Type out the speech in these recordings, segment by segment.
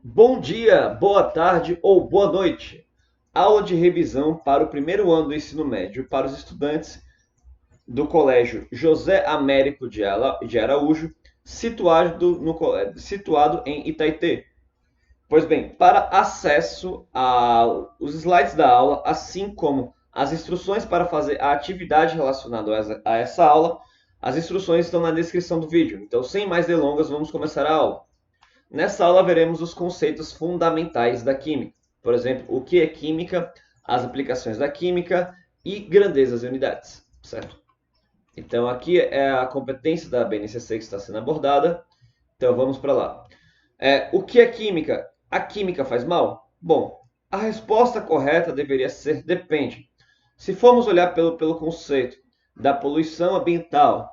Bom dia, boa tarde ou boa noite. Aula de revisão para o primeiro ano do ensino médio para os estudantes do Colégio José Américo de Araújo, situado em Itaitê. Pois bem, para acesso aos slides da aula, assim como as instruções para fazer a atividade relacionada a essa aula, as instruções estão na descrição do vídeo. Então, sem mais delongas, vamos começar a aula. Nessa aula veremos os conceitos fundamentais da química. Por exemplo, o que é química, as aplicações da química e grandezas e unidades, certo? Então aqui é a competência da BNCC que está sendo abordada. Então vamos para lá. O que é química? A química faz mal? Bom, a resposta correta deveria ser depende. Se formos olhar pelo conceito da poluição ambiental,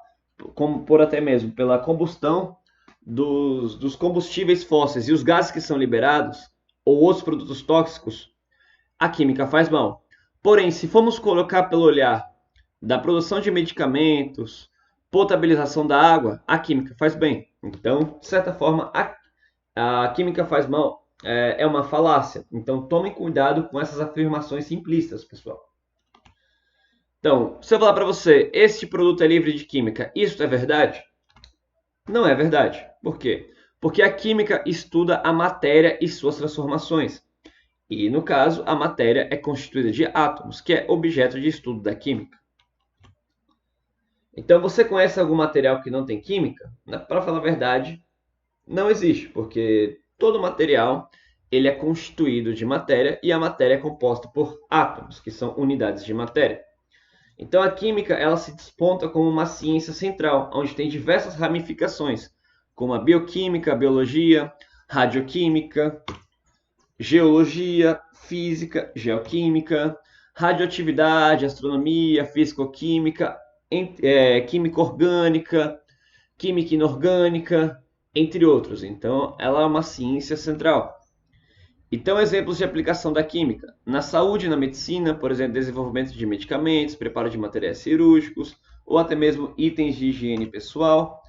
como por até mesmo pela combustão dos combustíveis fósseis e os gases que são liberados, ou outros produtos tóxicos, a química faz mal. Porém, se formos colocar pelo olhar da produção de medicamentos, potabilização da água, a química faz bem. Então, de certa forma, a química faz mal é uma falácia. Então, tomem cuidado com essas afirmações simplistas, pessoal. Então, se eu falar para você, este produto é livre de química, isso é verdade? Não é verdade. Por quê? Porque a química estuda a matéria e suas transformações. E, no caso, a matéria é constituída de átomos, que é objeto de estudo da química. Então, você conhece algum material que não tem química? Para falar a verdade, não existe, porque todo material ele é constituído de matéria e a matéria é composta por átomos, que são unidades de matéria. Então, a química ela se desponta como uma ciência central, onde tem diversas ramificações, como a bioquímica, a biologia, radioquímica, geologia, física, geoquímica, radioatividade, astronomia, físico-química, química orgânica, química inorgânica, entre outros. Então, ela é uma ciência central. Então, exemplos de aplicação da química. Na saúde e na medicina, por exemplo, desenvolvimento de medicamentos, preparo de materiais cirúrgicos, ou até mesmo itens de higiene pessoal.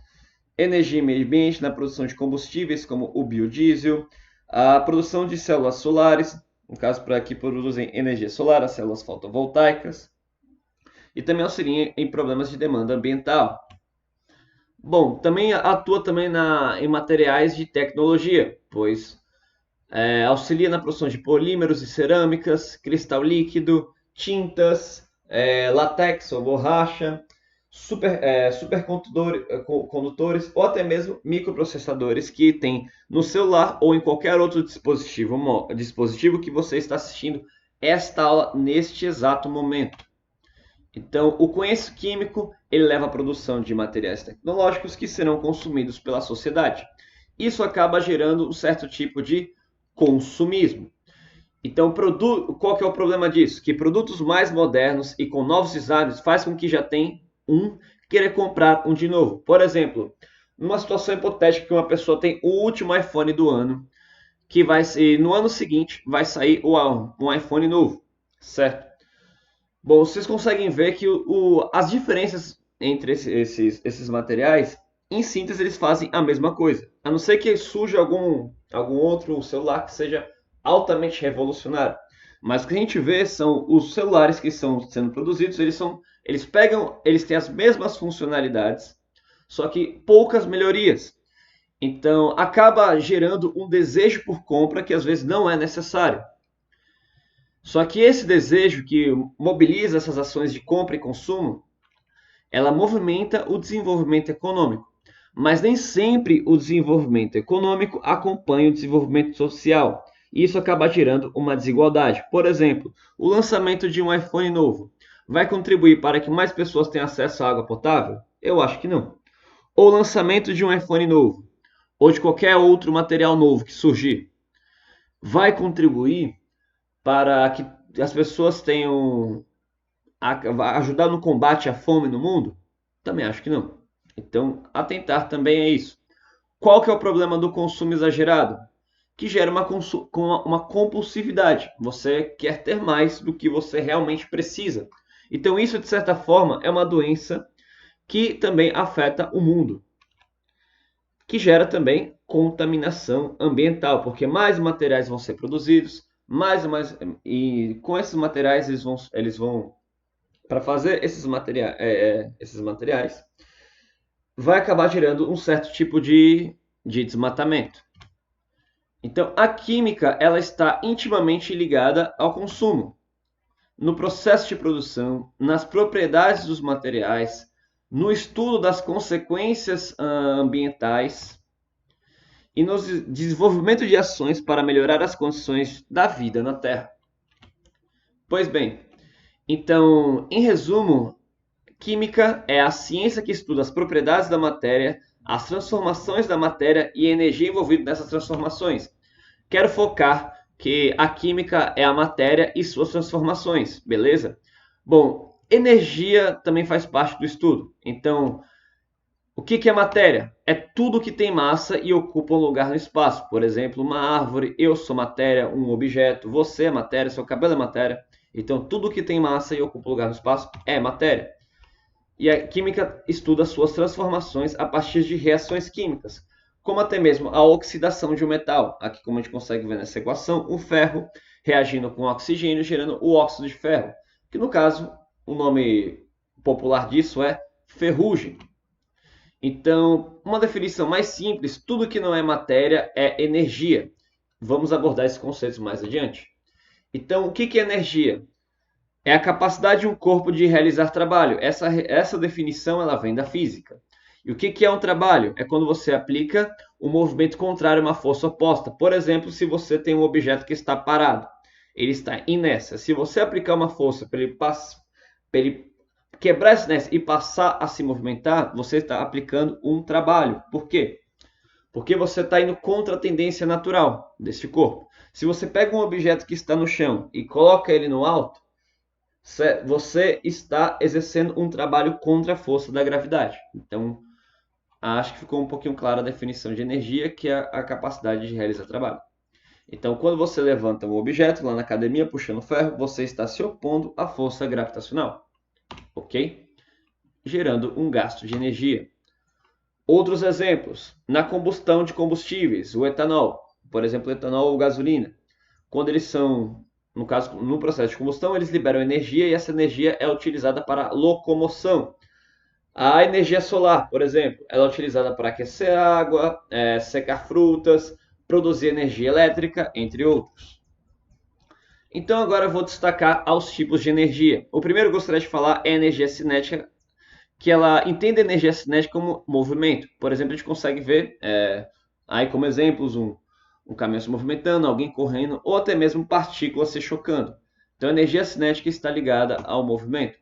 Energia e meio ambiente, na produção de combustíveis, como o biodiesel. A produção de células solares, no caso, para que produzem energia solar, as células fotovoltaicas. E também auxilia em problemas de demanda ambiental. Bom, também atua também em materiais de tecnologia, pois auxilia na produção de polímeros e cerâmicas, cristal líquido, tintas, látex ou borracha, supercondutores ou até mesmo microprocessadores que tem no celular ou em qualquer outro dispositivo que você está assistindo esta aula neste exato momento. Então, o conhecimento químico ele leva à produção de materiais tecnológicos que serão consumidos pela sociedade. Isso acaba gerando um certo tipo de consumismo. Então, qual que é o problema disso? Que produtos mais modernos e com novos designs faz com que já tem um querer comprar um de novo. Por exemplo, numa situação hipotética que uma pessoa tem o último iPhone do ano, que vai ser no ano seguinte vai sair um iPhone novo, certo? Bom, vocês conseguem ver que as diferenças entre esses materiais, em síntese, eles fazem a mesma coisa. A não ser que surja algum outro celular que seja altamente revolucionário. Mas o que a gente vê são os celulares que estão sendo produzidos, eles têm as mesmas funcionalidades, só que poucas melhorias. Então, acaba gerando um desejo por compra que às vezes não é necessário. Só que esse desejo que mobiliza essas ações de compra e consumo, ela movimenta o desenvolvimento econômico. Mas nem sempre o desenvolvimento econômico acompanha o desenvolvimento social. E isso acaba gerando uma desigualdade. Por exemplo, o lançamento de um iPhone novo vai contribuir para que mais pessoas tenham acesso à água potável? Eu acho que não. Ou o lançamento de um iPhone novo, ou de qualquer outro material novo que surgir, vai contribuir para que as pessoas tenham ajudar no combate à fome no mundo? Também acho que não. Então, atentar também é isso. Qual que é o problema do consumo exagerado? Que gera uma compulsividade. Você quer ter mais do que você realmente precisa. Então, isso, de certa forma, é uma doença que também afeta o mundo. que gera também contaminação ambiental, porque mais materiais vão ser produzidos, e com esses materiais eles vão para fazer esses materiais, vai acabar gerando um certo tipo de desmatamento. Então, a química ela está intimamente ligada ao consumo, no processo de produção, nas propriedades dos materiais, no estudo das consequências ambientais e no desenvolvimento de ações para melhorar as condições da vida na Terra. Pois bem, então, em resumo, química é a ciência que estuda as propriedades da matéria, as transformações da matéria e a energia envolvida nessas transformações. Quero focar que a química é a matéria e suas transformações, beleza? Bom, energia também faz parte do estudo. Então, o que é matéria? É tudo que tem massa e ocupa um lugar no espaço. Por exemplo, uma árvore, eu sou matéria, um objeto, você é matéria, seu cabelo é matéria. Então, tudo que tem massa e ocupa um lugar no espaço é matéria. E a química estuda suas transformações a partir de reações químicas, como até mesmo a oxidação de um metal. Aqui, como a gente consegue ver nessa equação, o ferro reagindo com oxigênio, gerando o óxido de ferro, que no caso, o nome popular disso é ferrugem. Então, uma definição mais simples, tudo que não é matéria é energia. Vamos abordar esses conceitos mais adiante. Então, o que é energia? É a capacidade de um corpo de realizar trabalho. Essa definição ela vem da física. E o que é um trabalho? É quando você aplica um movimento contrário a uma força oposta. Por exemplo, se você tem um objeto que está parado, ele está inércia. Se você aplicar uma força para ele quebrar essa inércia e passar a se movimentar, você está aplicando um trabalho. Por quê? Porque você está indo contra a tendência natural desse corpo. Se você pega um objeto que está no chão e coloca ele no alto, você está exercendo um trabalho contra a força da gravidade. Então, acho que ficou um pouquinho clara a definição de energia, que é a capacidade de realizar trabalho. Então, quando você levanta um objeto lá na academia puxando ferro, você está se opondo à força gravitacional, ok? Gerando um gasto de energia. Outros exemplos, na combustão de combustíveis, o etanol, por exemplo, o etanol ou gasolina, quando eles são, no caso, no processo de combustão, eles liberam energia e essa energia é utilizada para locomoção. A energia solar, por exemplo, ela é utilizada para aquecer água, secar frutas, produzir energia elétrica, entre outros. Então agora eu vou destacar os tipos de energia. O primeiro que eu gostaria de falar é a energia cinética, que ela entende a energia cinética como movimento. Por exemplo, a gente consegue ver aí como exemplos um caminhão se movimentando, alguém correndo, ou até mesmo partículas se chocando. Então a energia cinética está ligada ao movimento.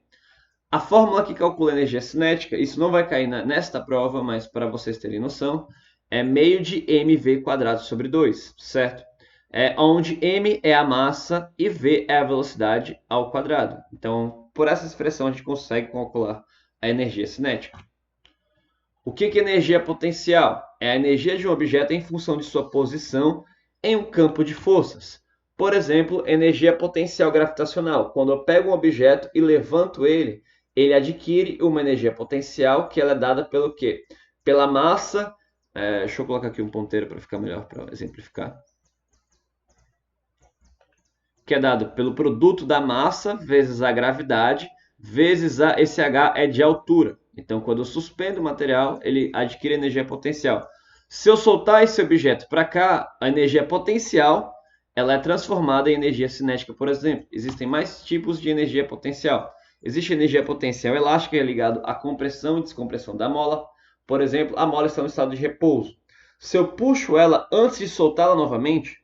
A fórmula que calcula a energia cinética, isso não vai cair nesta prova, mas para vocês terem noção, é meio de mv²/2, certo? Onde m é a massa e v é a velocidade ao quadrado. Então, por essa expressão, a gente consegue calcular a energia cinética. O que é energia potencial? É a energia de um objeto em função de sua posição em um campo de forças. Por exemplo, energia potencial gravitacional. Quando eu pego um objeto e levanto ele, ele adquire uma energia potencial que ela é dada pelo quê? Pela massa. Deixa eu colocar aqui um ponteiro para ficar melhor para exemplificar. Que é dado pelo produto da massa vezes a gravidade, vezes esse H é de altura. Então, quando eu suspendo o material, ele adquire energia potencial. Se eu soltar esse objeto para cá, a energia potencial ela é transformada em energia cinética, por exemplo. Existem mais tipos de energia potencial. Existe energia potencial elástica, que é ligado à compressão e descompressão da mola. Por exemplo, a mola está no estado de repouso. Se eu puxo ela antes de soltá-la novamente,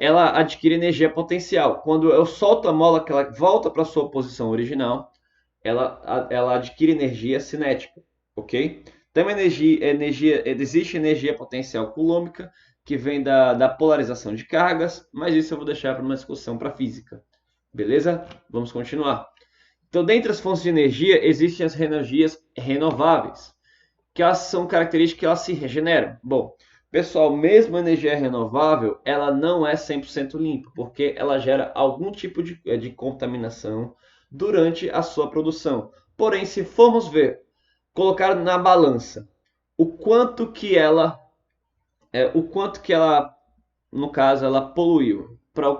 ela adquire energia potencial. Quando eu solto a mola, que ela volta para a sua posição original, ela adquire energia cinética, ok? Então, existe energia potencial coulombica, que vem da polarização de cargas, mas isso eu vou deixar para uma discussão para física. Beleza? Vamos continuar. Então, dentre as fontes de energia, existem as energias renováveis, que elas são características que elas se regeneram. Bom, pessoal, mesmo a energia renovável, ela não é 100% limpa, porque ela gera algum tipo de contaminação durante a sua produção. Porém, se formos colocar na balança o quanto que ela, no caso, ela poluiu. Para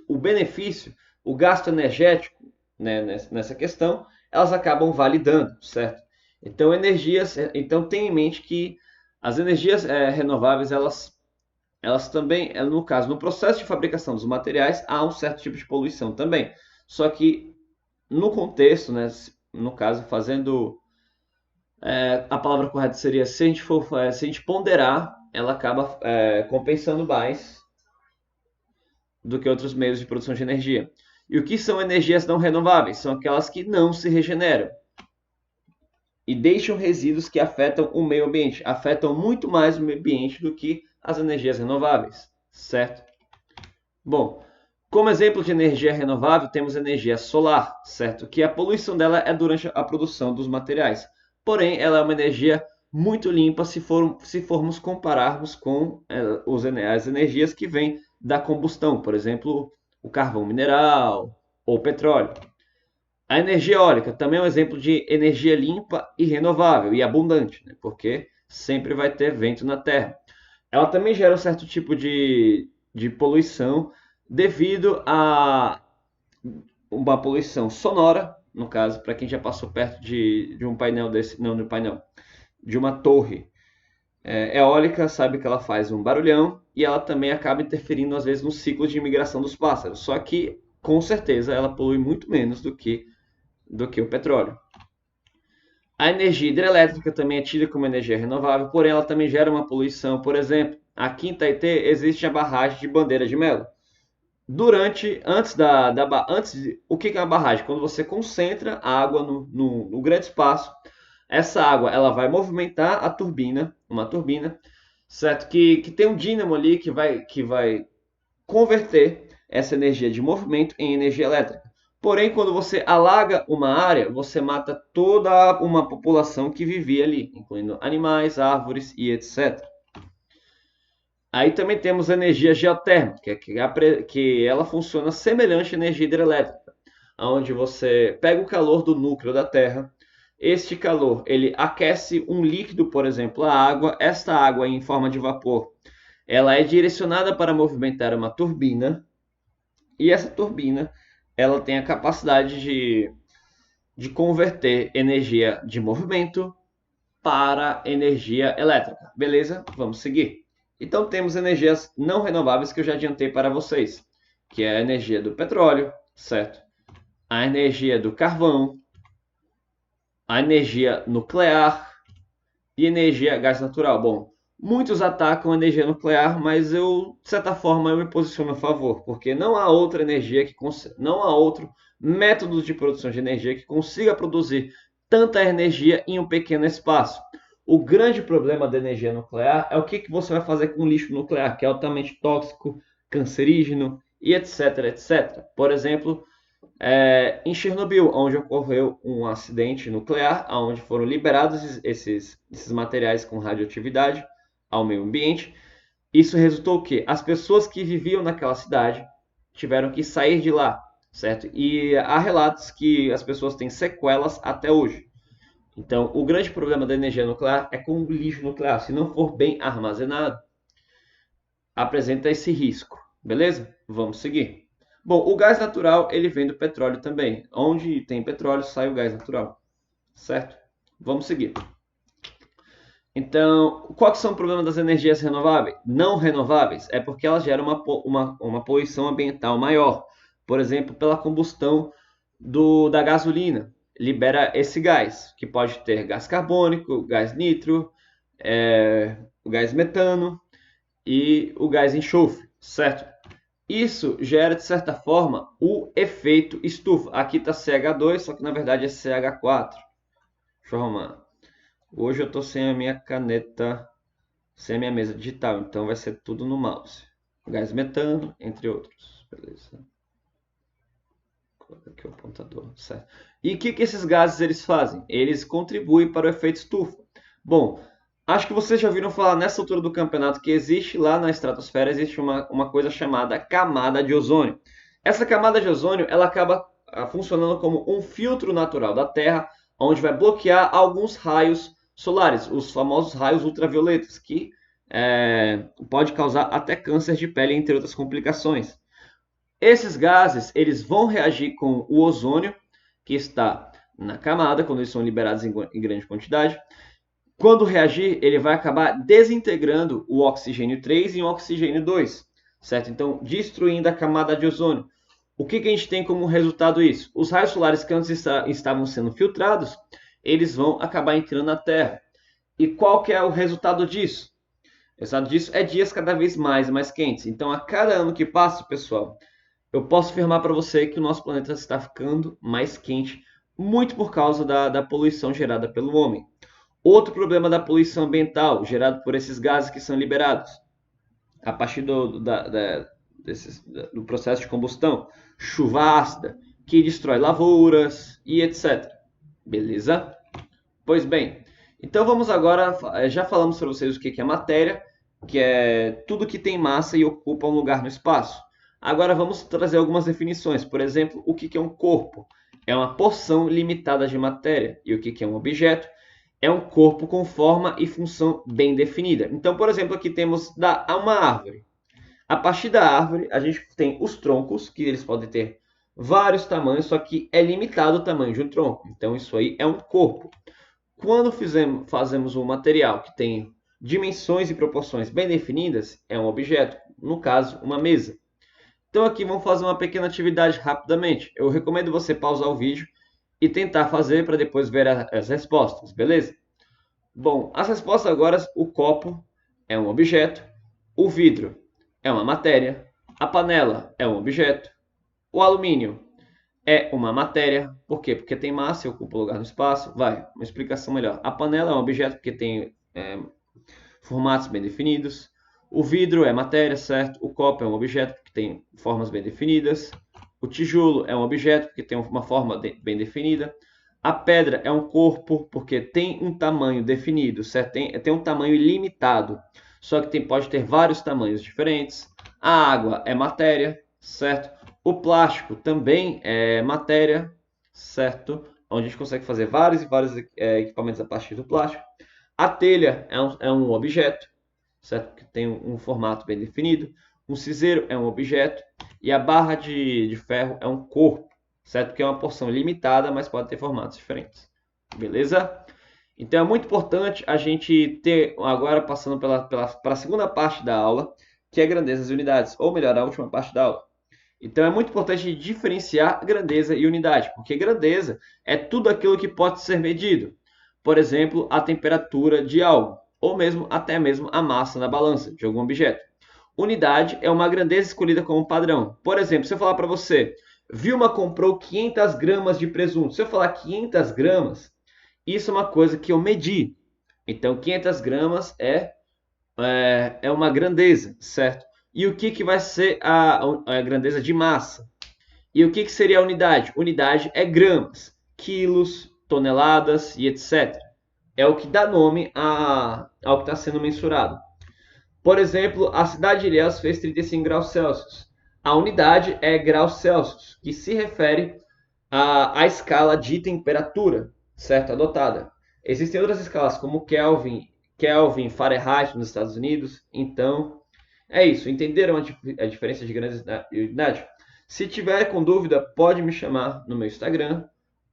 o benefício, o gasto energético, né, nessa questão, elas acabam validando, certo? Então tenha em mente que as energias renováveis, elas também, no caso, no processo de fabricação dos materiais, há um certo tipo de poluição também. Só que no contexto, né, no caso, fazendo a palavra correta seria, se a gente ponderar, ela acaba compensando mais do que outros meios de produção de energia. E o que são energias não renováveis? São aquelas que não se regeneram e deixam resíduos que afetam o meio ambiente, afetam muito mais o meio ambiente do que as energias renováveis, certo? Bom, como exemplo de energia renovável, temos energia solar, certo? Que a poluição dela é durante a produção dos materiais. Porém, ela é uma energia muito limpa se formos compararmos com as energias que vêm da combustão, por exemplo, o carvão mineral ou o petróleo. A energia eólica também é um exemplo de energia limpa e renovável e abundante, né? Porque sempre vai ter vento na Terra. Ela também gera um certo tipo de poluição devido a uma poluição sonora, no caso, para quem já passou perto de um painel desse, não de um painel, de uma torre eólica, sabe que ela faz um barulhão e ela também acaba interferindo às vezes no ciclo de migração dos pássaros. Só que, com certeza, ela polui muito menos do que o petróleo. A energia hidrelétrica também é tida como energia renovável, porém ela também gera uma poluição. Por exemplo, aqui em Taitê existe a barragem de Bandeira de Melo. O que é uma barragem? Quando você concentra a água no grande espaço, essa água ela vai movimentar a turbina, uma turbina, certo? Que tem um dínamo ali que vai converter essa energia de movimento em energia elétrica. Porém, quando você alaga uma área, você mata toda uma população que vivia ali, incluindo animais, árvores e etc. Aí também temos a energia geotérmica, que ela funciona semelhante à energia hidrelétrica, onde você pega o calor do núcleo da Terra, este calor ele aquece um líquido, por exemplo, a água. Esta água em forma de vapor, ela é direcionada para movimentar uma turbina, e essa turbina ela tem a capacidade de converter energia de movimento para energia elétrica. Beleza? Vamos seguir. Então temos energias não renováveis que eu já adiantei para vocês, que é a energia do petróleo, certo? A energia do carvão, a energia nuclear e energia gás natural. Bom, muitos atacam a energia nuclear, mas de certa forma, eu me posiciono a favor, porque não há outra energia não há outro método de produção de energia que consiga produzir tanta energia em um pequeno espaço. O grande problema da energia nuclear é o que você vai fazer com o lixo nuclear, que é altamente tóxico, cancerígeno e etc, etc. Por exemplo, em Chernobyl, onde ocorreu um acidente nuclear, onde foram liberados esses materiais com radioatividade ao meio ambiente. Isso resultou o quê? As pessoas que viviam naquela cidade tiveram que sair de lá, certo? E há relatos que as pessoas têm sequelas até hoje. Então, o grande problema da energia nuclear é com o lixo nuclear. Se não for bem armazenado, apresenta esse risco. Beleza? Vamos seguir. Bom, o gás natural, ele vem do petróleo também. Onde tem petróleo, sai o gás natural. Certo? Vamos seguir. Então, qual que são o problema das energias renováveis? Não renováveis é porque elas geram uma poluição ambiental maior. Por exemplo, pela combustão da gasolina. Libera esse gás, que pode ter gás carbônico, gás nitro, o gás metano e o gás enxofre, certo? Isso gera, de certa forma, o efeito estufa. Aqui está CH2, só que na verdade é CH4. Deixa eu arrumar. Hoje eu estou sem a minha caneta, sem a minha mesa digital, então vai ser tudo no mouse. Gás metano, entre outros. Beleza. Vou colocar aqui o apontador, certo? E o que esses gases eles fazem? Eles contribuem para o efeito estufa. Bom, acho que vocês já ouviram falar nessa altura do campeonato que existe lá na estratosfera, existe uma coisa chamada camada de ozônio. Essa camada de ozônio ela acaba funcionando como um filtro natural da Terra, onde vai bloquear alguns raios solares, os famosos raios ultravioletas, que pode causar até câncer de pele, entre outras complicações. Esses gases eles vão reagir com o ozônio, que está na camada, quando eles são liberados em grande quantidade. Quando reagir, ele vai acabar desintegrando o oxigênio 3 em oxigênio 2, certo? Então, destruindo a camada de ozônio. O que a gente tem como resultado isso? Os raios solares que antes estavam sendo filtrados, eles vão acabar entrando na Terra. E qual que é o resultado disso? O resultado disso é dias cada vez mais e mais quentes. Então, a cada ano que passa, pessoal, eu posso afirmar para você que o nosso planeta está ficando mais quente, muito por causa da poluição gerada pelo homem. Outro problema da poluição ambiental, gerado por esses gases que são liberados a partir do processo de combustão, chuva ácida, que destrói lavouras e etc. Beleza? Pois bem, então vamos agora, já falamos para vocês o que é matéria, que é tudo que tem massa e ocupa um lugar no espaço. Agora vamos trazer algumas definições. Por exemplo, o que é um corpo? É uma porção limitada de matéria. E o que é um objeto? É um corpo com forma e função bem definida. Então, por exemplo, aqui temos uma árvore. A partir da árvore, a gente tem os troncos, que eles podem ter vários tamanhos, só que é limitado o tamanho de um tronco. Então, isso aí é um corpo. Quando fazemos um material que tem dimensões e proporções bem definidas, é um objeto. No caso, uma mesa. Então, aqui vamos fazer uma pequena atividade rapidamente. Eu recomendo você pausar o vídeo e tentar fazer para depois ver as respostas, beleza? Bom, as respostas agora, o copo é um objeto, o vidro é uma matéria, a panela é um objeto, o alumínio é uma matéria, por quê? Porque tem massa e ocupa lugar no espaço. Vai, uma explicação melhor. A panela é um objeto porque tem formatos bem definidos, o vidro é matéria, certo? O copo é um objeto porque tem formas bem definidas. O tijolo é um objeto porque tem uma forma bem definida. A pedra é um corpo porque tem um tamanho definido, certo? Tem um tamanho limitado, só que pode ter vários tamanhos diferentes. A água é matéria, certo? O plástico também é matéria, certo? Onde a gente consegue fazer vários e vários equipamentos a partir do plástico. A telha é um objeto, certo? Que tem um formato bem definido. Um cinzeiro é um objeto e a barra de ferro é um corpo, certo? Que é uma porção limitada, mas pode ter formatos diferentes. Beleza? Então é muito importante a gente ter, agora passando para a segunda parte da aula, que é grandezas e unidades, ou melhor, a última parte da aula. Então é muito importante diferenciar grandeza e unidade, porque grandeza é tudo aquilo que pode ser medido. Por exemplo, a temperatura de algo, ou mesmo até mesmo a massa na balança de algum objeto. Unidade é uma grandeza escolhida como padrão. Por exemplo, se eu falar para você, Vilma comprou 500 gramas de presunto. Se eu falar 500 gramas, isso é uma coisa que eu medi. Então, 500 gramas é uma grandeza, certo? E o que vai ser a grandeza de massa? E o que seria a unidade? Unidade é gramas, quilos, toneladas e etc. É o que dá nome ao que está sendo mensurado. Por exemplo, a cidade de Ilhéus fez 35 graus Celsius. A unidade é graus Celsius, que se refere à escala de temperatura, certo? Adotada. Existem outras escalas, como Kelvin, Fahrenheit nos Estados Unidos. Então, é isso. Entenderam a diferença de grandeza e unidade? Se tiver com dúvida, pode me chamar no meu Instagram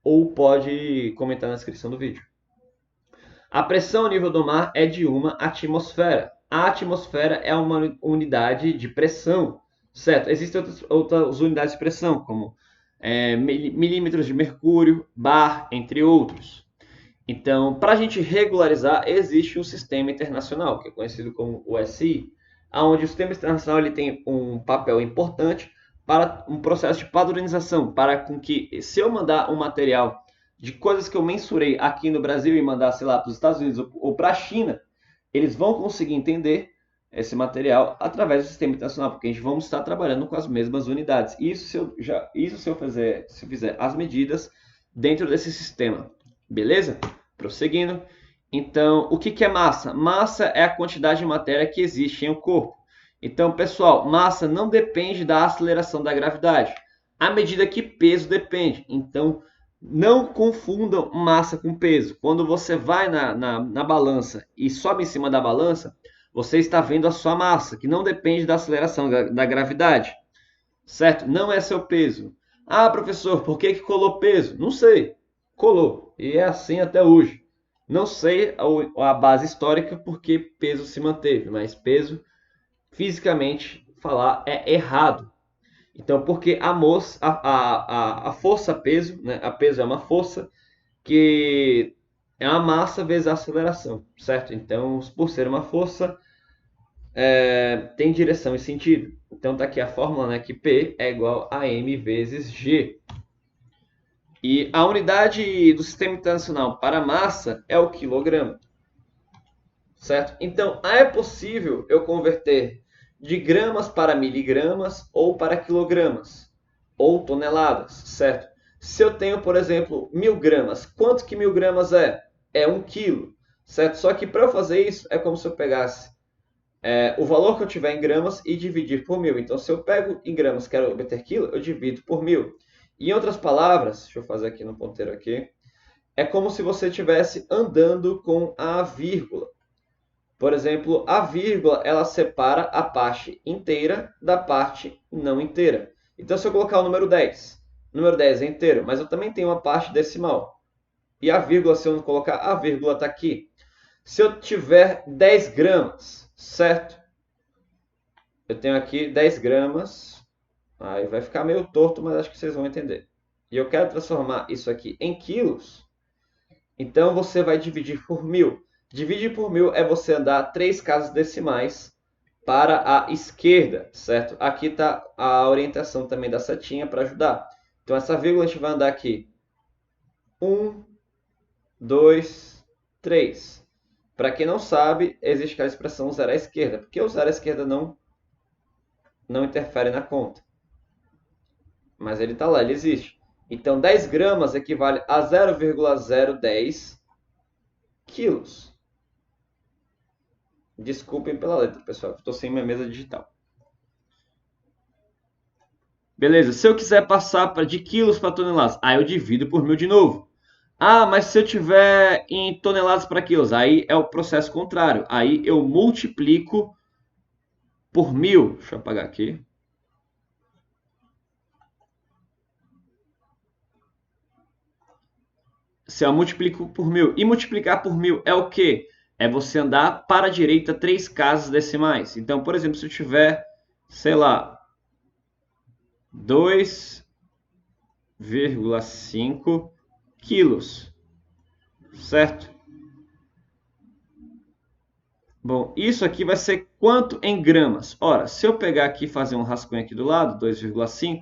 ou pode comentar na descrição do vídeo. A pressão ao nível do mar é de 1 atmosfera. A atmosfera é uma unidade de pressão, certo? Existem outras unidades de pressão, como milímetros de mercúrio, bar, entre outros. Então, para a gente regularizar, existe um sistema internacional, que é conhecido como o SI, onde o sistema internacional ele tem um papel importante para um processo de padronização, para com que, se eu mandar um material de coisas que eu mensurei aqui no Brasil e mandar, sei lá, para os Estados Unidos ou para a China, eles vão conseguir entender esse material através do sistema internacional, porque a gente vamos estar trabalhando com as mesmas unidades. Isso se eu fizer as medidas dentro desse sistema. Beleza? Prosseguindo. Então, o que é massa? Massa é a quantidade de matéria que existe em um corpo. Então, pessoal, massa não depende da aceleração da gravidade. À medida que peso depende. Então, Não confundam massa com peso. Quando você vai na balança e sobe em cima da balança, você está vendo a sua massa, que não depende da aceleração, da gravidade. Certo? Não é seu peso. Ah, professor, por que colou peso? Não sei. Colou. E é assim até hoje. Não sei a base histórica porque peso se manteve, mas peso, fisicamente falar, é errado. Então, porque a força-peso, né? A peso é uma força que é uma massa vezes a aceleração, certo? Então, por ser uma força, tem direção e sentido. Então, está aqui a fórmula, né, que P é igual a m vezes g. E a unidade do Sistema Internacional para massa é o quilograma, certo? Então, é possível eu converter de gramas para miligramas ou para quilogramas ou toneladas, certo? Se eu tenho, por exemplo, 1000 gramas, quanto que 1000 gramas é? É 1 quilo, certo? Só que para eu fazer isso, é como se eu pegasse o valor que eu tiver em gramas e dividir por 1000. Então, se eu pego em gramas, quero obter quilo, eu divido por 1000. Em outras palavras, deixa eu fazer aqui no ponteiro aqui, é como se você estivesse andando com a vírgula. Por exemplo, a vírgula, ela separa a parte inteira da parte não inteira. Então, se eu colocar o número 10 é inteiro, mas eu também tenho uma parte decimal. E a vírgula, se eu não colocar, a vírgula está aqui. Se eu tiver 10 gramas, certo? Eu tenho aqui 10 gramas. Aí vai ficar meio torto, mas acho que vocês vão entender. E eu quero transformar isso aqui em quilos. Então você vai dividir por 1000. Dividir por 1000 é você andar 3 casas decimais para a esquerda, certo? Aqui está a orientação também da setinha para ajudar. Então essa vírgula a gente vai andar aqui. 1, 2, 3. Para quem não sabe, existe aquela expressão zero à esquerda. Porque o zero à esquerda não interfere na conta. Mas ele está lá, ele existe. Então 10 gramas equivale a 0,010 quilos. Desculpem pela letra, pessoal, estou sem minha mesa digital. Beleza, se eu quiser passar de quilos para toneladas, aí eu divido por 1000 de novo. Ah, mas se eu tiver em toneladas para quilos, aí é o processo contrário. Aí eu multiplico por 1000. Deixa eu apagar aqui. Se eu multiplico por 1000. E multiplicar por 1000 é o quê? É você andar para a direita 3 casas decimais. Então, por exemplo, se eu tiver, sei lá, 2,5 quilos, certo? Bom, isso aqui vai ser quanto em gramas? Ora, se eu pegar aqui e fazer um rascunho aqui do lado, 2,5,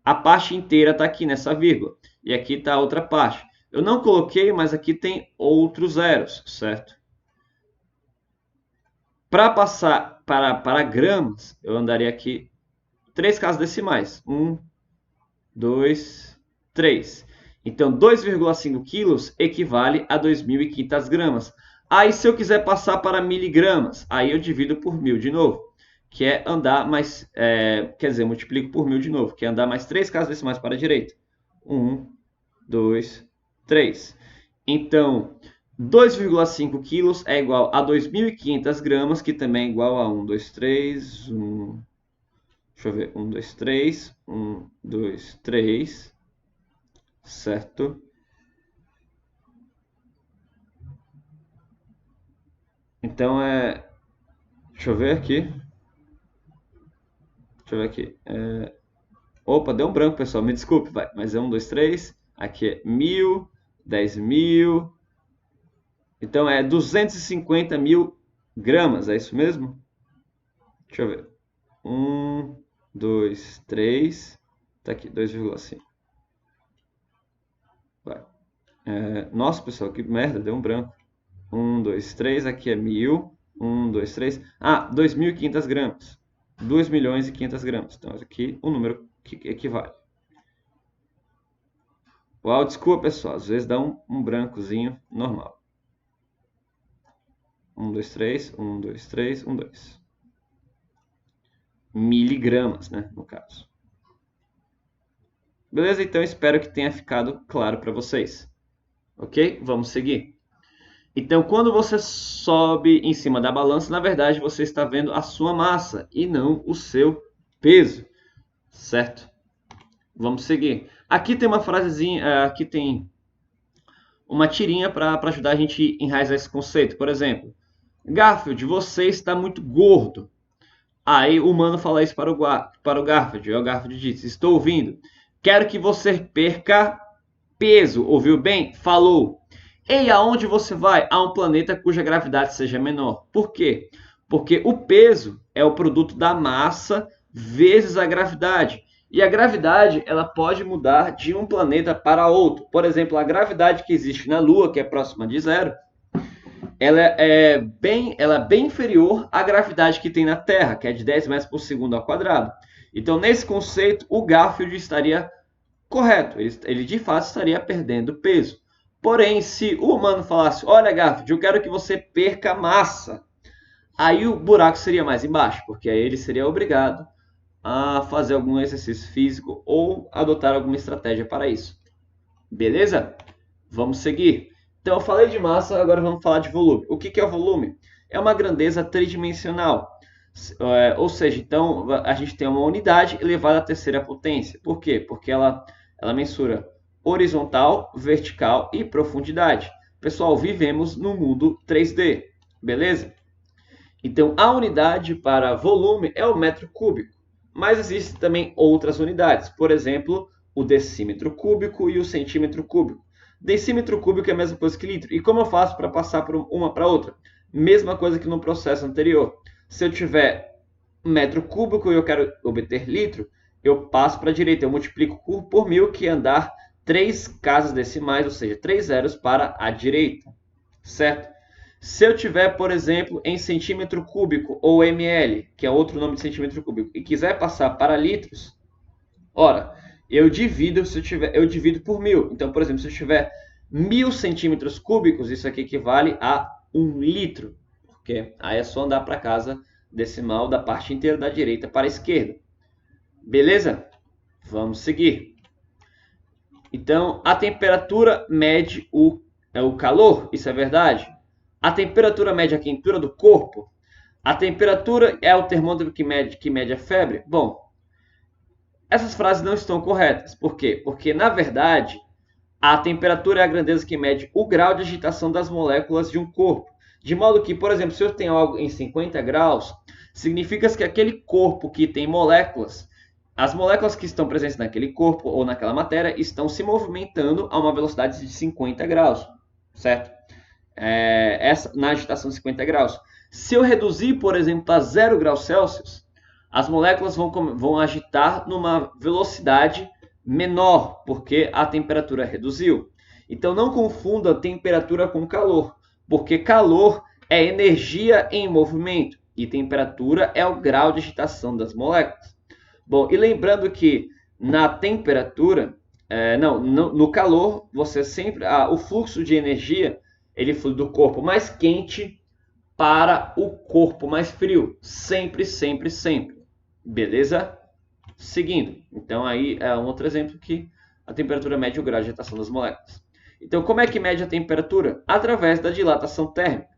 a parte inteira está aqui nessa vírgula. E aqui está a outra parte. Eu não coloquei, mas aqui tem outros zeros, certo? Para passar para gramas, eu andaria aqui 3 casas decimais. 1, 2, 3. Então, 2,5 quilos equivale a 2.500 gramas. Aí, se eu quiser passar para miligramas, aí eu divido por 1000 de novo, que é andar mais, quer dizer, multiplico por 1000 de novo, que é andar mais 3 casas decimais para a direita. 1, 2, 3. Então, 2,5 quilos é igual a 2.500 gramas, que também é igual a 1, 2, 3, 1... Deixa eu ver. 1, 2, 3. 1, 2, 3. Certo? Então é. Deixa eu ver aqui. Deixa eu ver aqui. Opa, deu um branco, pessoal. Me desculpe, vai. Mas é 1, 2, 3. Aqui é 1000, 10.000. Então é 250 mil gramas, é isso mesmo? Deixa eu ver. 1, 2, 3. Tá aqui, 2,5. Vai. Nossa, pessoal, que merda, deu um branco. 1, 2, 3, aqui é 1000. 1, 2, 3. Ah, 2.500 gramas. 2.500.000 gramas. Então, aqui o número que equivale. Uau, desculpa, pessoal. Às vezes dá um brancozinho normal. 1, 2, 3. 1, 2, 3. 1, 2. Miligramas, né? No caso. Beleza? Então espero que tenha ficado claro para vocês. Ok? Vamos seguir. Então, quando você sobe em cima da balança, na verdade você está vendo a sua massa e não o seu peso, certo? Vamos seguir. Aqui tem uma frasezinha, aqui tem uma tirinha para ajudar a gente a enraizar esse conceito. Por exemplo, Garfield, você está muito gordo. Aí o humano fala isso para o Garfield. E o Garfield diz: estou ouvindo. Quero que você perca peso. Ouviu bem? Falou. Ei, aonde você vai? A um planeta cuja gravidade seja menor. Por quê? Porque o peso é o produto da massa vezes a gravidade. E a gravidade ela pode mudar de um planeta para outro. Por exemplo, a gravidade que existe na Lua, que é próxima de zero, ela é bem inferior à gravidade que tem na Terra, que é de 10 metros por segundo ao quadrado. Então, nesse conceito, o Garfield estaria correto. Ele de fato estaria perdendo peso. Porém, se o humano falasse: olha, Garfield, eu quero que você perca massa, aí o buraco seria mais embaixo, porque aí ele seria obrigado a fazer algum exercício físico ou adotar alguma estratégia para isso. Beleza? Vamos seguir. Então, eu falei de massa, agora vamos falar de volume. O que é o volume? É uma grandeza tridimensional. Ou seja, então a gente tem uma unidade elevada à terceira potência. Por quê? Porque ela mensura horizontal, vertical e profundidade. Pessoal, vivemos no mundo 3D, beleza? Então, a unidade para volume é o metro cúbico, mas existem também outras unidades, por exemplo, o decímetro cúbico e o centímetro cúbico. Decímetro cúbico é a mesma coisa que litro. E como eu faço para passar por uma para outra? Mesma coisa que no processo anterior. Se eu tiver metro cúbico e eu quero obter litro, eu passo para a direita, eu multiplico por 1000, que é andar 3 casas decimais, ou seja, 3 zeros para a direita, certo? Se eu tiver, por exemplo, em centímetro cúbico ou ml, que é outro nome de centímetro cúbico, e quiser passar para litros, ora, eu divido por 1000. Então, por exemplo, se eu tiver 1000 centímetros cúbicos, isso aqui equivale a 1 litro, porque aí é só andar para casa decimal da parte inteira da direita para a esquerda. Beleza? Vamos seguir. Então, a temperatura mede o calor, isso é verdade? A temperatura mede a quentura do corpo? A temperatura é o termômetro que mede a febre? Bom, essas frases não estão corretas. Por quê? Porque, na verdade, a temperatura é a grandeza que mede o grau de agitação das moléculas de um corpo. De modo que, por exemplo, se eu tenho algo em 50 graus, significa que aquele corpo que tem moléculas, as moléculas que estão presentes naquele corpo ou naquela matéria estão se movimentando a uma velocidade de 50 graus, certo? Na agitação de 50 graus. Se eu reduzir, por exemplo, a 0 graus Celsius, as moléculas vão agitar numa velocidade menor, porque a temperatura reduziu. Então não confunda temperatura com calor, porque calor é energia em movimento e temperatura é o grau de agitação das moléculas. Bom, e lembrando que na temperatura, no calor, você sempre o fluxo de energia ele flui do corpo mais quente para o corpo mais frio, sempre, sempre, sempre. Beleza? Seguindo. Então aí é um outro exemplo que a temperatura mede o grau de agitação das moléculas. Então, como é que mede a temperatura? Através da dilatação térmica.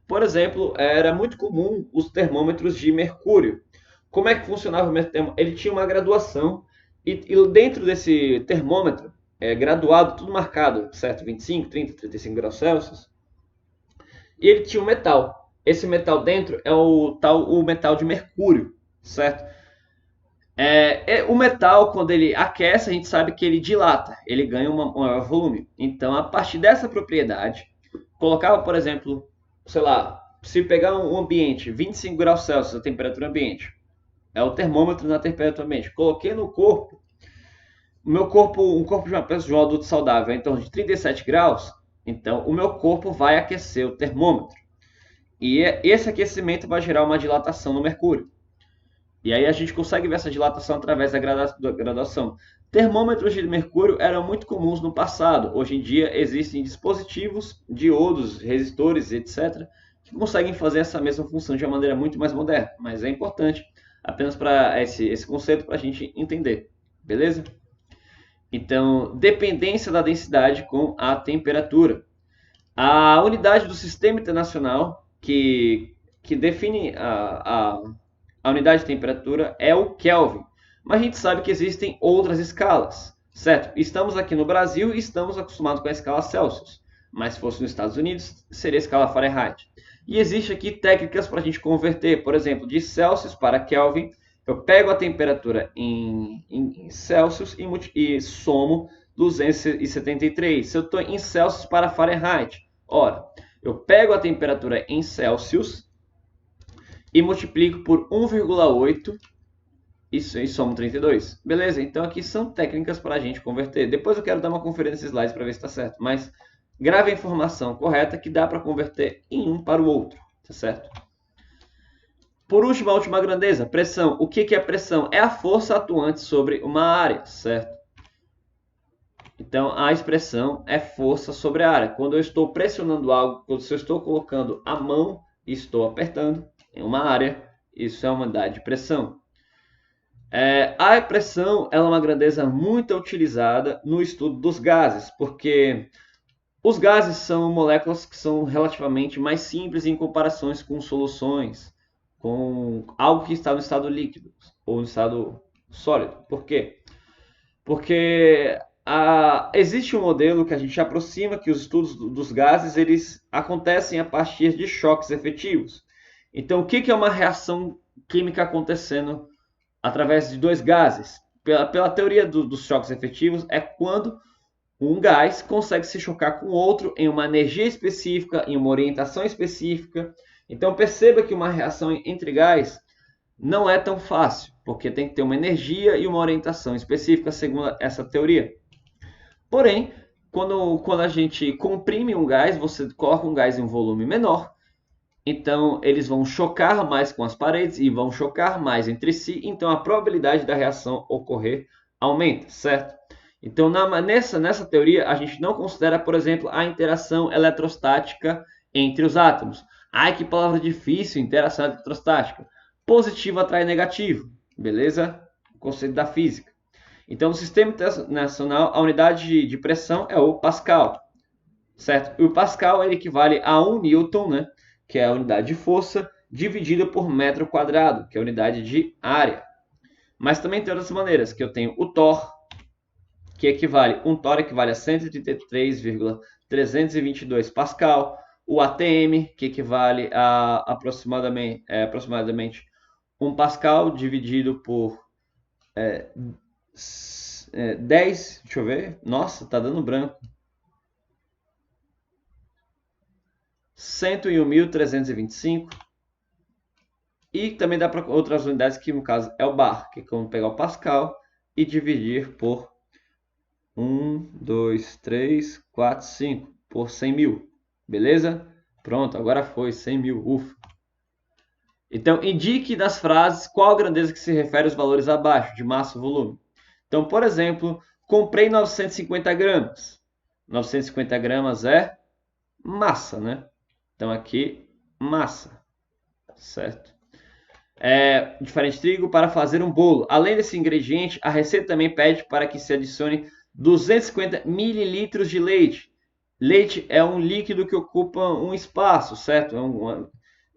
Por exemplo, era muito comum os termômetros de mercúrio. Como é que funcionava o termômetro? Ele tinha uma graduação e dentro desse termômetro, graduado, tudo marcado, certo? 25, 30, 35 graus Celsius. E ele tinha um metal. Esse metal dentro é o metal de mercúrio, certo? O metal, quando ele aquece, a gente sabe que ele dilata, ele ganha um maior volume. Então, a partir dessa propriedade, colocava, por exemplo, sei lá, se pegar um ambiente, 25 graus Celsius, a temperatura ambiente, é o termômetro na temperatura ambiente, coloquei no corpo, um corpo de uma pessoa, de um adulto saudável, é em torno de 37 graus, então o meu corpo vai aquecer o termômetro. E esse aquecimento vai gerar uma dilatação no mercúrio. E aí a gente consegue ver essa dilatação através da graduação. Termômetros de mercúrio eram muito comuns no passado. Hoje em dia existem dispositivos, diodos, resistores, etc., que conseguem fazer essa mesma função de uma maneira muito mais moderna. Mas é importante apenas para esse conceito para a gente entender. Beleza? Então, dependência da densidade com a temperatura. A unidade do Sistema Internacional que define a unidade de temperatura é o Kelvin. Mas a gente sabe que existem outras escalas, certo? Estamos aqui no Brasil e estamos acostumados com a escala Celsius. Mas se fosse nos Estados Unidos, seria a escala Fahrenheit. E existe aqui técnicas para a gente converter, por exemplo, de Celsius para Kelvin. Eu pego a temperatura em Celsius e somo 273. Se eu estou em Celsius para Fahrenheit, ora, eu pego a temperatura em Celsius e multiplico por 1,8 e somo 32. Beleza? Então aqui são técnicas para a gente converter. Depois eu quero dar uma conferida nesses slides para ver se está certo. Mas grave a informação correta que dá para converter em um para o outro. Tá certo? Por último, a última grandeza, pressão. O que é pressão? É a força atuante sobre uma área, certo? Então, a expressão é força sobre a área. Quando eu estou pressionando algo, quando eu estou colocando a mão e estou apertando em uma área, isso é uma unidade de pressão. A pressão é uma grandeza muito utilizada no estudo dos gases, porque os gases são moléculas que são relativamente mais simples em comparações com soluções, com algo que está no estado líquido ou no estado sólido. Por quê? Porque existe um modelo que a gente aproxima que os estudos dos gases eles acontecem a partir de choques efetivos. Então, o que é uma reação química acontecendo através de dois gases? Pela teoria dos choques efetivos, é quando um gás consegue se chocar com outro em uma energia específica, em uma orientação específica. Então, perceba que uma reação entre gás não é tão fácil, porque tem que ter uma energia e uma orientação específica segundo essa teoria. Porém, quando a gente comprime um gás, você coloca um gás em um volume menor, então eles vão chocar mais com as paredes e vão chocar mais entre si, então a probabilidade da reação ocorrer aumenta, certo? Então, nessa teoria, a gente não considera, por exemplo, a interação eletrostática entre os átomos. Ai, que palavra difícil, interação eletrostática. Positivo atrai negativo, beleza? O conceito da física. Então, no Sistema Internacional, a unidade de pressão é o Pascal, certo? E o Pascal ele equivale a 1 Newton, né? Que é a unidade de força, dividida por metro quadrado, que é a unidade de área. Mas também tem outras maneiras, que eu tenho o Thor, um Thor equivale a 133,322 Pascal, o ATM, que equivale a aproximadamente 1 Pascal dividido por 10, deixa eu ver, nossa, tá dando branco, 101.325, e também dá para outras unidades que no caso é o bar, que é como pegar o Pascal e dividir por 1, 2, 3, 4, 5, por 100 mil, beleza? Pronto, agora foi 100 mil, ufa. Então, indique nas frases qual a grandeza que se refere aos valores abaixo, de massa ou volume. Então, por exemplo, comprei 950 gramas. 950 gramas é massa, né? Então, aqui, massa, certo? Diferente de trigo para fazer um bolo. Além desse ingrediente, a receita também pede para que se adicione 250 mililitros de leite. Leite é um líquido que ocupa um espaço, certo? É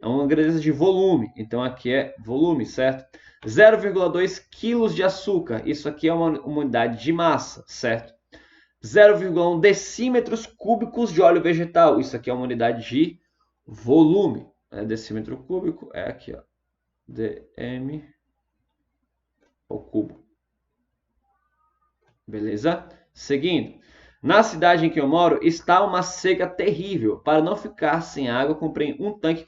uma grandeza de volume. Então, aqui é volume, certo? 0,2 quilos de açúcar. Isso aqui é uma unidade de massa, certo? 0,1 decímetros cúbicos de óleo vegetal. Isso aqui é uma unidade de volume. Decímetro cúbico é aqui, ó. dm ao cubo. Beleza? Seguindo. Na cidade em que eu moro, está uma seca terrível. Para não ficar sem água, comprei um tanque que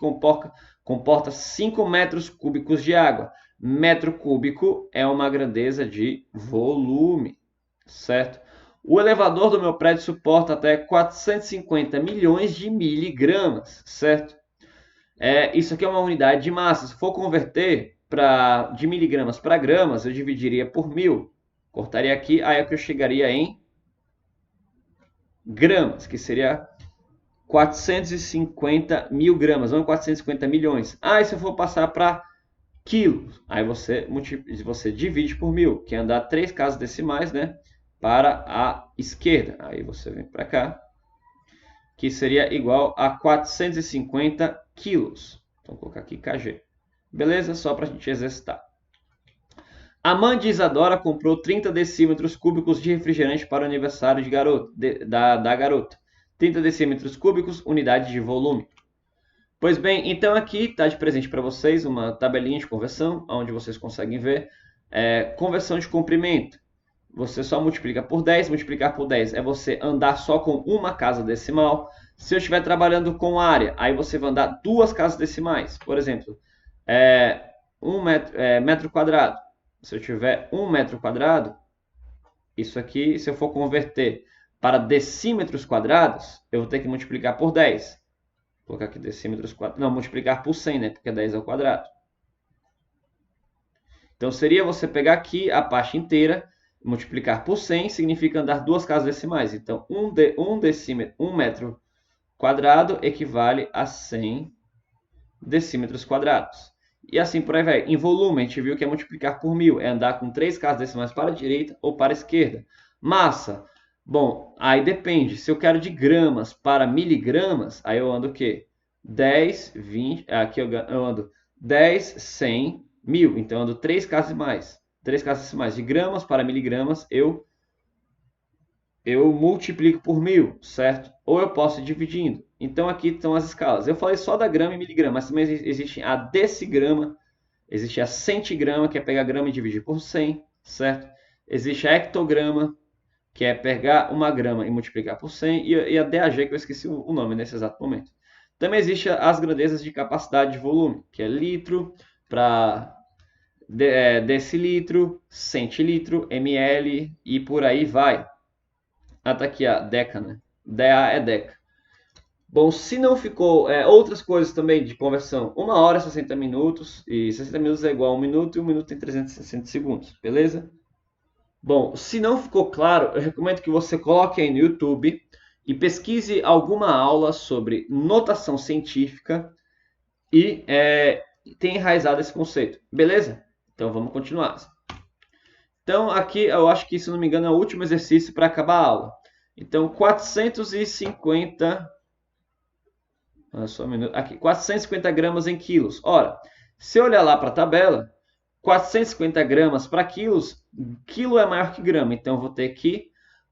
comporta 5 metros cúbicos de água. Metro cúbico é uma grandeza de volume, certo? O elevador do meu prédio suporta até 450 milhões de miligramas, certo? Isso aqui é uma unidade de massa. Se for converter de miligramas para gramas, eu dividiria por 1000. Cortaria aqui, aí é que eu chegaria em gramas, que seria 450 mil gramas, não 450 milhões. E se eu for passar para quilos, aí você divide por 1000, que é andar 3 casas decimais, né? para a esquerda. Aí você vem para cá, que seria igual a 450 quilos. Então, vou colocar aqui kg. Beleza? Só para a gente exercitar. A mãe de Isadora comprou 30 decímetros cúbicos de refrigerante para o aniversário da garota. 30 decímetros cúbicos, unidade de volume. Pois bem, então aqui está de presente para vocês uma tabelinha de conversão, onde vocês conseguem ver conversão de comprimento. Você só multiplica por 10, multiplicar por 10 é você andar só com uma casa decimal. Se eu estiver trabalhando com área, aí você vai andar duas casas decimais. Por exemplo, metro quadrado. Se eu tiver 1 metro quadrado, isso aqui, se eu for converter para decímetros quadrados, eu vou ter que multiplicar por 10. Vou colocar aqui decímetros quadrados. Não, multiplicar por 100, né? Porque 10 ao quadrado. Então, seria você pegar aqui a parte inteira, multiplicar por 100, significa andar duas casas decimais. Então, 1 metro quadrado equivale a 100 decímetros quadrados. E assim por aí vai. Em volume, a gente viu que é multiplicar por 1000. É andar com 3 casas decimais para a direita ou para a esquerda. Massa. Bom, aí depende. Se eu quero de gramas para miligramas, aí eu ando o quê? 10, 20... Aqui eu ando 10, 100, 1000. Então, eu ando 3 casas decimais. 3 casas decimais. De gramas para miligramas, eu multiplico por 1000, certo? Ou eu posso ir dividindo. Então, aqui estão as escalas. Eu falei só da grama e miligrama, mas também existe a decigrama, existe a centigrama, que é pegar grama e dividir por 100, certo? Existe a hectograma, que é pegar uma grama e multiplicar por 100, e a DAG, que eu esqueci o nome nesse exato momento. Também existe as grandezas de capacidade de volume, que é litro para decilitro, centilitro, ml e por aí vai. Tá aqui a deca, né? DA é deca. Bom, se não ficou... outras coisas também de conversão. 1 hora é 60 minutos. E 60 minutos é igual a 1 minuto. E 1 minuto tem 360 segundos. Beleza? Bom, se não ficou claro, eu recomendo que você coloque aí no YouTube e pesquise alguma aula sobre notação científica e tenha enraizado esse conceito. Beleza? Então, vamos continuar. Então, aqui eu acho que, se não me engano, é o último exercício para acabar a aula. Então, 450... Só um minuto. Aqui, 450 gramas em quilos. Ora, se eu olhar lá para a tabela, 450 gramas para quilos, quilo é maior que grama. Então, eu vou ter que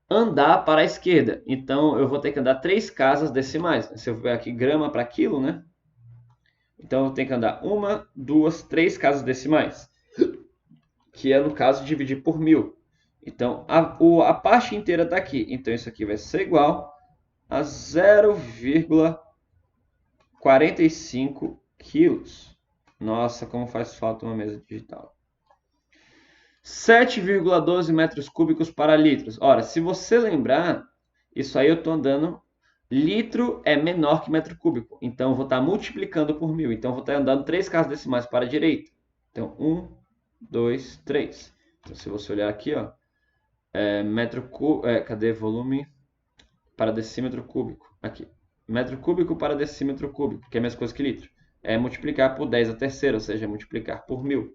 andar para a esquerda. Então, eu vou ter que andar 3 casas decimais. Se eu ver aqui grama para quilo, né? Então, eu tenho que andar 1, 2, 3 casas decimais. Que é, no caso, dividir por 1000. Então, a parte inteira está aqui. Então, isso aqui vai ser igual a 0,45 quilos. Nossa, como faz falta uma mesa digital. 7,12 metros cúbicos para litros. Ora, se você lembrar, isso aí eu estou andando... Litro é menor que metro cúbico. Então, eu vou estar multiplicando por 1000. Então, eu vou estar andando 3 casas decimais para a direita. Então, 1, 2, 3. Então, se você olhar aqui, ó, cadê volume para decímetro cúbico? Aqui. Metro cúbico para decímetro cúbico, que é a mesma coisa que litro. É multiplicar por 10 a terceira, ou seja, multiplicar por 1000.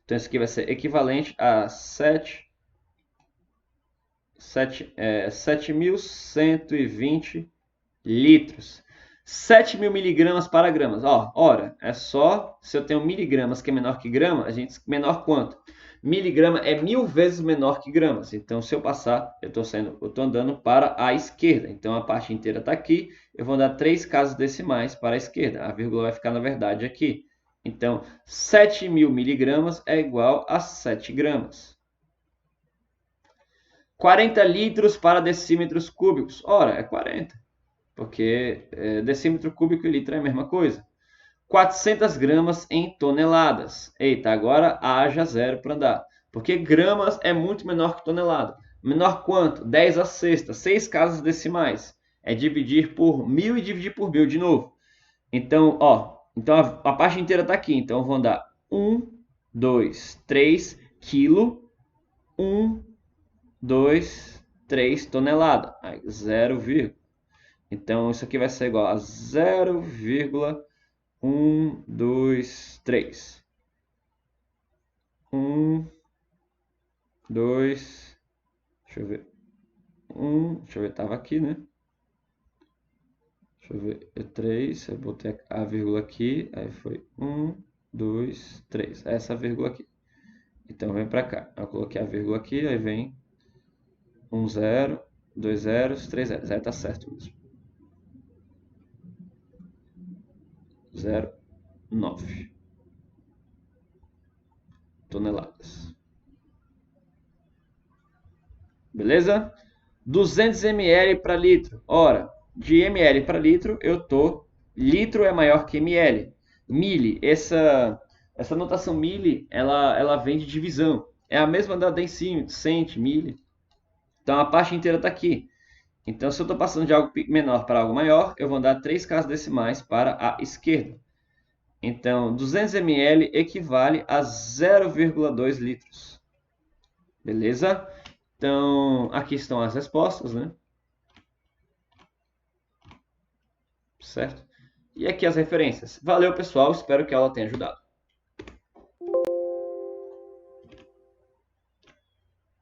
Então, isso aqui vai ser equivalente a 7.120 litros. 7.000 miligramas para gramas. Ora, é só se eu tenho miligramas que é menor que grama, menor quanto? Miligrama é 1000 vezes menor que gramas. Então, se eu passar, eu estou andando para a esquerda. Então, a parte inteira está aqui. Eu vou andar 3 casas decimais para a esquerda. A vírgula vai ficar, na verdade, aqui. Então, 7.000 miligramas é igual a 7 gramas. 40 litros para decímetros cúbicos. Ora, é 40. Porque decímetro cúbico e litro é a mesma coisa. 400 gramas em toneladas. Eita, agora haja zero para andar. Porque gramas é muito menor que tonelada. Menor quanto? 10 a sexta. 6 casas decimais. É dividir por 1000 e dividir por 1000 de novo. Então, a parte inteira está aqui. Então, eu vou andar 1, 2, 3 quilo. 1, 2, 3 tonelada. Aí, 0, então, isso aqui vai ser igual a 0,123. 1, 2, Deixa eu ver. Deixa eu ver, tava aqui, né? Deixa eu ver, é 3, eu botei a vírgula aqui, aí foi 1, 2, 3, essa vírgula aqui. Então vem pra cá, eu coloquei a vírgula aqui, aí vem 1, 0, 2 zeros, 3 zeros, aí tá certo mesmo. 0,9 toneladas. Beleza? 200 ml para litro. Ora, de ml para litro, eu tô... Litro é maior que ml. Mili, essa notação mili, ela vem de divisão. É a mesma da decímetro, cent, mili. Então a parte inteira está aqui. Então se eu estou passando de algo menor para algo maior, eu vou dar 3 casas decimais para a esquerda. Então 200 ml equivale a 0,2 litros. Beleza? Então aqui estão as respostas, né? Certo? E aqui as referências. Valeu, pessoal. Espero que a aula tenha ajudado.